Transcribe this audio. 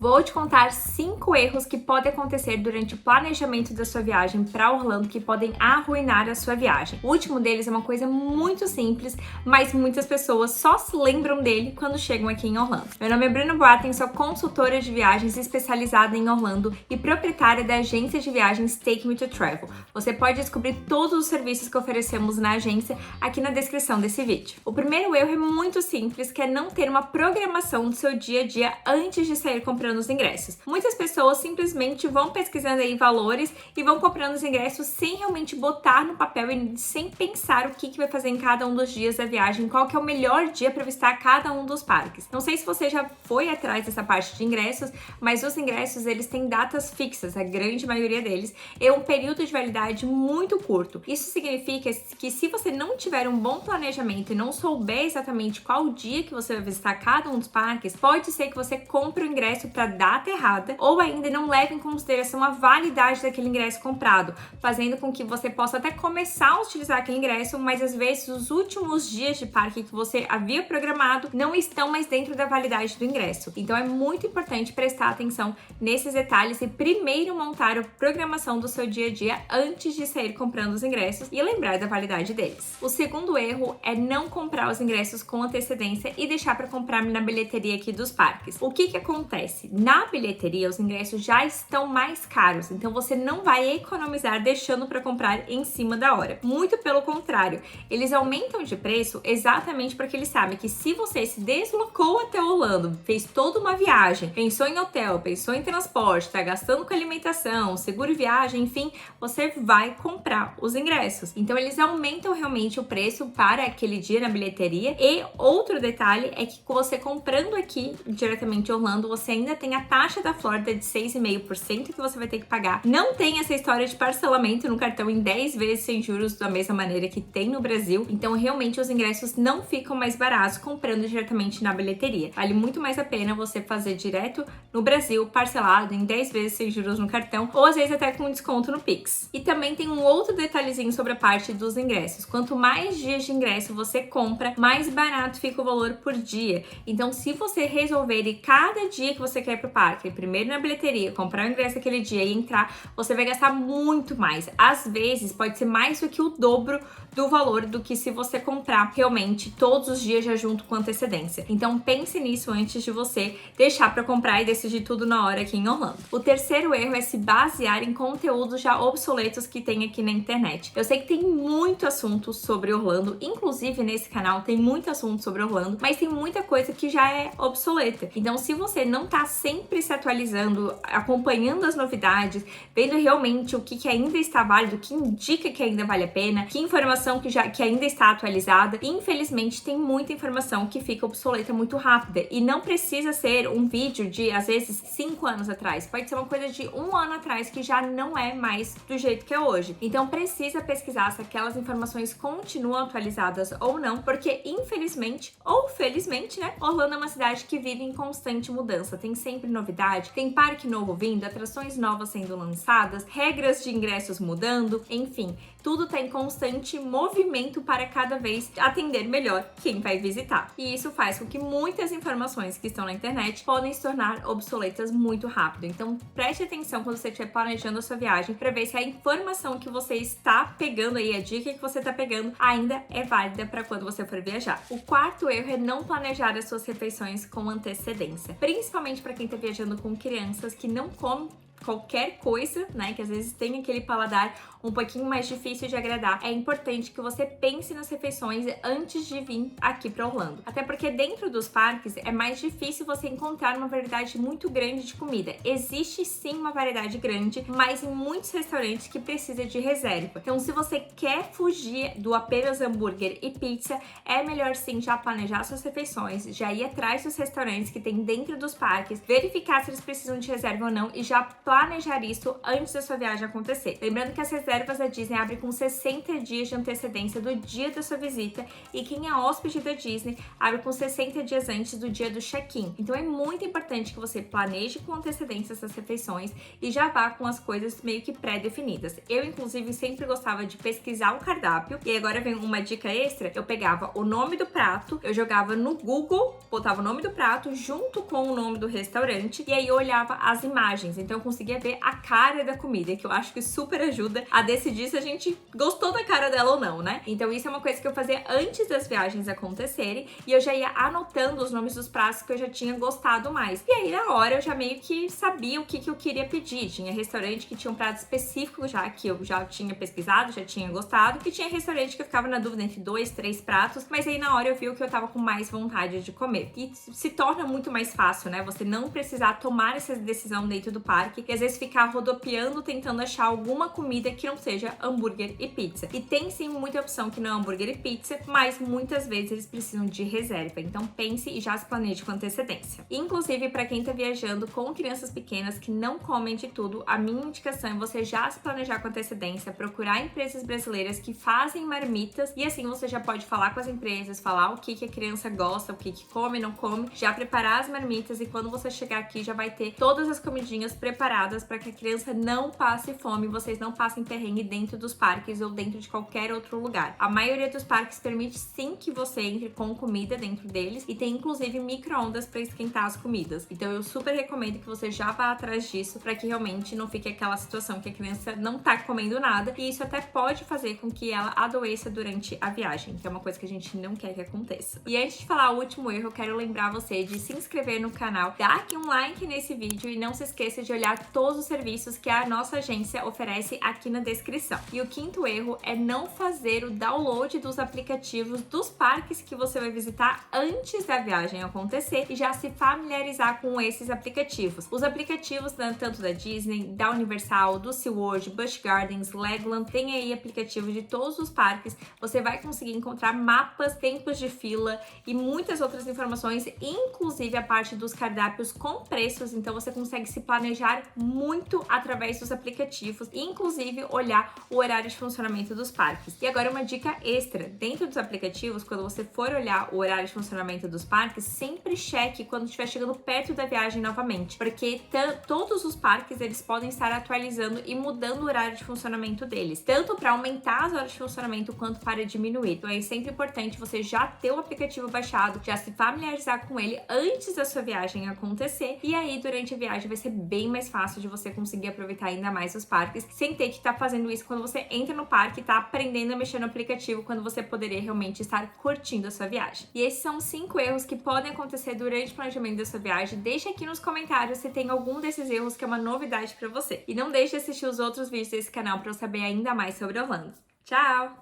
Vou te contar 5 erros que podem acontecer durante o planejamento da sua viagem para Orlando que podem arruinar a sua viagem. O último deles é uma coisa muito simples, mas muitas pessoas só se lembram dele quando chegam aqui em Orlando. Meu nome é Bruna Boateng, sou consultora de viagens especializada em Orlando e proprietária da agência de viagens Take Me to Travel. Você pode descobrir todos os serviços que oferecemos na agência aqui na descrição desse vídeo. O primeiro erro é muito simples, que é não ter uma programação do seu dia a dia antes de sair comprando os ingressos. Muitas pessoas simplesmente vão pesquisando aí valores e vão comprando os ingressos sem realmente botar no papel e sem pensar o que vai fazer em cada um dos dias da viagem, qual que é o melhor dia para visitar cada um dos parques. Não sei se você já foi atrás dessa parte de ingressos, mas os ingressos eles têm datas fixas, a grande maioria deles, e um período de validade muito curto. Isso significa que se você não tiver um bom planejamento e não souber exatamente qual dia que você vai visitar cada um dos parques, pode ser que você compre o ingresso para data errada ou ainda não leve em consideração a validade daquele ingresso comprado, fazendo com que você possa até começar a utilizar aquele ingresso, mas às vezes os últimos dias de parque que você havia programado não estão mais dentro da validade do ingresso. Então é muito importante prestar atenção nesses detalhes e primeiro montar a programação do seu dia a dia antes de sair comprando os ingressos e lembrar da validade deles. O segundo erro é não comprar os ingressos com antecedência e deixar para comprar na bilheteria aqui dos parques. O que acontece? Na bilheteria, os ingressos já estão mais caros, então você não vai economizar deixando para comprar em cima da hora. Muito pelo contrário, eles aumentam de preço exatamente porque eles sabem que se você se deslocou até Orlando, fez toda uma viagem, pensou em hotel, pensou em transporte, tá gastando com alimentação, seguro viagem, enfim, você vai comprar os ingressos. Então eles aumentam realmente o preço para aquele dia na bilheteria. E outro detalhe é que você comprando aqui diretamente em Orlando, você ainda tem a taxa da Flórida de 6,5% que você vai ter que pagar. Não tem essa história de parcelamento no cartão em 10 vezes sem juros da mesma maneira que tem no Brasil. Então realmente os ingressos não ficam mais baratos comprando diretamente na bilheteria. Vale muito mais a pena você fazer direto no Brasil, parcelado em 10 vezes sem juros no cartão ou às vezes até com desconto no Pix. E também tem um outro detalhezinho sobre a parte dos ingressos. Quanto mais dias de ingresso você compra, mais barato fica o valor por dia. Então se você resolver ir cada dia que você quer ir pro parque, primeiro na bilheteria, comprar o ingresso aquele dia e entrar, você vai gastar muito mais. Às vezes pode ser mais do que o dobro do valor do que se você comprar realmente todos os dias já junto com antecedência. Então pense nisso antes de você deixar para comprar e decidir tudo na hora aqui em Orlando. O terceiro erro é se basear em conteúdos já obsoletos que tem aqui na internet. Eu sei que tem muito assunto sobre Orlando, inclusive nesse canal tem muito assunto sobre Orlando, mas tem muita coisa que já é obsoleta. Então se você não tá sempre se atualizando, acompanhando as novidades, vendo realmente o que ainda está válido, o que indica que ainda vale a pena, que informação que ainda está atualizada, infelizmente tem muita informação que fica obsoleta muito rápida e não precisa ser um vídeo de, às vezes, 5 anos atrás. Pode ser uma coisa de 1 ano atrás que já não é mais do jeito que é hoje. Então precisa pesquisar se aquelas informações continuam atualizadas ou não, porque infelizmente ou felizmente, né, Orlando é uma cidade que vive em constante mudança. Tem sempre novidade, tem parque novo vindo, atrações novas sendo lançadas, regras de ingressos mudando, enfim, tudo tá em constante movimento para cada vez atender melhor quem vai visitar. E isso faz com que muitas informações que estão na internet podem se tornar obsoletas muito rápido. Então preste atenção quando você estiver planejando a sua viagem para ver se a informação que você está pegando aí, a dica que você está pegando, ainda é válida para quando você for viajar. O quarto erro é não planejar as suas refeições com antecedência, principalmente para quem está viajando com crianças que não comem qualquer coisa, né, que às vezes tem aquele paladar um pouquinho mais difícil de agradar. É importante que você pense nas refeições antes de vir aqui para Orlando. Até porque dentro dos parques é mais difícil você encontrar uma variedade muito grande de comida. Existe sim uma variedade grande, mas em muitos restaurantes que precisa de reserva. Então se você quer fugir do apenas hambúrguer e pizza, é melhor sim já planejar suas refeições, já ir atrás dos restaurantes que tem dentro dos parques, verificar se eles precisam de reserva ou não e já planejar isso antes da sua viagem acontecer. Lembrando que as reservas da Disney abrem com 60 dias de antecedência do dia da sua visita e quem é hóspede da Disney abre com 60 dias antes do dia do check-in. Então é muito importante que você planeje com antecedência essas refeições e já vá com as coisas meio que pré-definidas. Eu, inclusive, sempre gostava de pesquisar o cardápio e agora vem uma dica extra. Eu pegava o nome do prato, eu jogava no Google, botava o nome do prato junto com o nome do restaurante e aí eu olhava as imagens. Então eu conseguia ver a cara da comida, que eu acho que super ajuda a decidir se a gente gostou da cara dela ou não, né? Então isso é uma coisa que eu fazia antes das viagens acontecerem e eu já ia anotando os nomes dos pratos que eu já tinha gostado mais. E aí na hora eu já meio que sabia o que eu queria pedir. Tinha restaurante que tinha um prato específico já que eu já tinha pesquisado, já tinha gostado, e tinha restaurante que eu ficava na dúvida entre 2, 3 pratos, mas aí na hora eu vi o que eu tava com mais vontade de comer. E se torna muito mais fácil, né? Você não precisar tomar essa decisão dentro do parque e às vezes ficar rodopiando tentando achar alguma comida que não seja hambúrguer e pizza. E tem sim muita opção que não é hambúrguer e pizza, mas muitas vezes eles precisam de reserva. Então pense e já se planeje com antecedência. Inclusive, para quem tá viajando com crianças pequenas que não comem de tudo, a minha indicação é você já se planejar com antecedência, procurar empresas brasileiras que fazem marmitas e assim você já pode falar com as empresas, falar o que a criança gosta, o que come, não come, já preparar as marmitas e quando você chegar aqui já vai ter todas as comidinhas preparadas para que a criança não passe fome, vocês não passem perrengue dentro dos parques ou dentro de qualquer outro lugar. A maioria dos parques permite sim que você entre com comida dentro deles e tem inclusive micro-ondas para esquentar as comidas. Então eu super recomendo que você já vá atrás disso para que realmente não fique aquela situação que a criança não tá comendo nada e isso até pode fazer com que ela adoeça durante a viagem, que é uma coisa que a gente não quer que aconteça. E antes de falar o último erro, eu quero lembrar você de se inscrever no canal, dar aqui um like nesse vídeo e não se esqueça de olhar todos os serviços que a nossa agência oferece aqui na descrição. E o quinto erro é não fazer o download dos aplicativos dos parques que você vai visitar antes da viagem acontecer e já se familiarizar com esses aplicativos. Os aplicativos tanto da Disney, da Universal, do SeaWorld, Busch Gardens, Legoland, tem aí aplicativos de todos os parques. Você vai conseguir encontrar mapas, tempos de fila e muitas outras informações, inclusive a parte dos cardápios com preços, então você consegue se planejar muito através dos aplicativos e inclusive olhar o horário de funcionamento dos parques. E agora uma dica extra, dentro dos aplicativos, quando você for olhar o horário de funcionamento dos parques, sempre cheque quando estiver chegando perto da viagem novamente, porque todos os parques eles podem estar atualizando e mudando o horário de funcionamento deles, tanto para aumentar as horas de funcionamento quanto para diminuir. Então é sempre importante você já ter o aplicativo baixado, já se familiarizar com ele antes da sua viagem acontecer e aí durante a viagem vai ser bem mais fácil de você conseguir aproveitar ainda mais os parques sem ter que estar fazendo isso quando você entra no parque e tá aprendendo a mexer no aplicativo quando você poderia realmente estar curtindo a sua viagem. E esses são 5 erros que podem acontecer durante o planejamento da sua viagem. Deixa aqui nos comentários se tem algum desses erros que é uma novidade para você. E não deixe de assistir os outros vídeos desse canal para eu saber ainda mais sobre Orlando. Tchau!